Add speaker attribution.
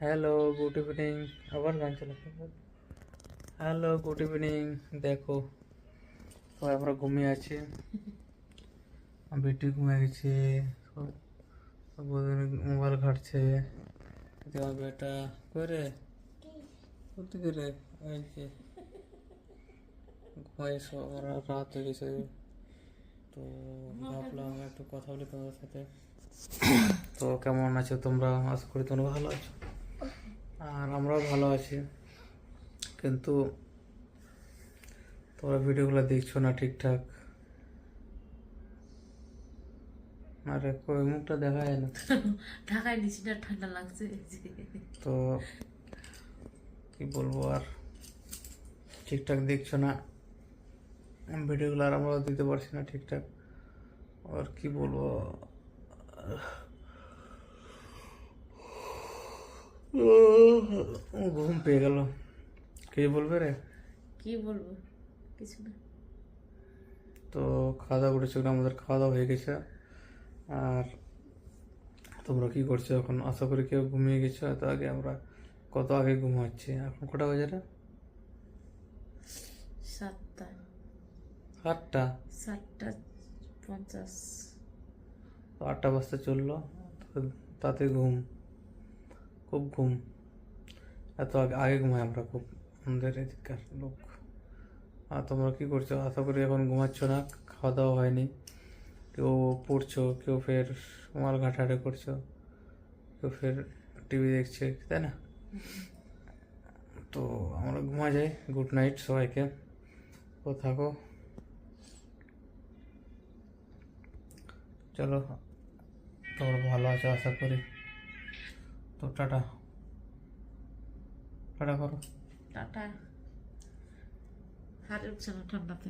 Speaker 1: Hello good evening. আবার গান চালাতে হ্যালো গুড ইভিনিং। দেখো সবাই আমরা ঘুমিয়ে আছি, বেটি ঘুমিয়ে গেছে, সব মোবাইল ঘাটছে। আমার বেটা করে বলতে করে ওই যে ঘুমাই, রাত হয়ে গেছে, তো ভাবলাম একটু কথা বলি তোমাদের সাথে। তো কেমন আছো তোমরা? আশা করি তোমরা ভালো আছো, আর আমরাও ভালো আছি। কিন্তু তোমরা ভিডিওগুলো দেখছো না ঠিকঠাক। আরে কই মুখটা দেখা যায় না
Speaker 2: ঢাকায় নিচে না, ঠান্ডা লাগছে।
Speaker 1: তো কি বলবো, আর ঠিকঠাক দেখছো না ভিডিওগুলো, আর আমরাও দিতে পারছি না ঠিকঠাক। আর কি বলবো, ঘুম পেয়ে গেল। কে বলবে রে?
Speaker 2: কি বলবো, কিছু না।
Speaker 1: তো খাওয়া দাওয়া করেছো? আমাদের খাওয়া দাওয়া হয়ে গেছে। আর তোমরা কি করছো এখন? আশা করি কেউ ঘুমিয়ে গেছো। এত আগে আমরা কত আগে ঘুমাচ্ছি। এখন কটা বাজে রে?
Speaker 2: 7টা
Speaker 1: 8টা।
Speaker 2: 7:50।
Speaker 1: তো 8টা বাজতে চললো, তাতে ঘুম, খুব ঘুম। এত আগে আগে ঘুমাই আমরা খুব, আমাদের এদিককার লোক। আর তোমরা কি করছো? আশা করি এখন ঘুমাচ্ছ না, খাওয়া দাওয়া হয়নি। কেউ পড়ছো, কেউ ফের মাল ঘাটাঘাটি করছো, কেউ ফের টিভি দেখছে, তাই না? তো আমরা ঘুমা যাই। গুড নাইট সবাইকে, তো থাকো। চলো, তোমরা ভালো আছো আশা করি। তো টাটা, টাটা করো।
Speaker 2: টাটা। হারে উঠছে না ঠান্ডাতে।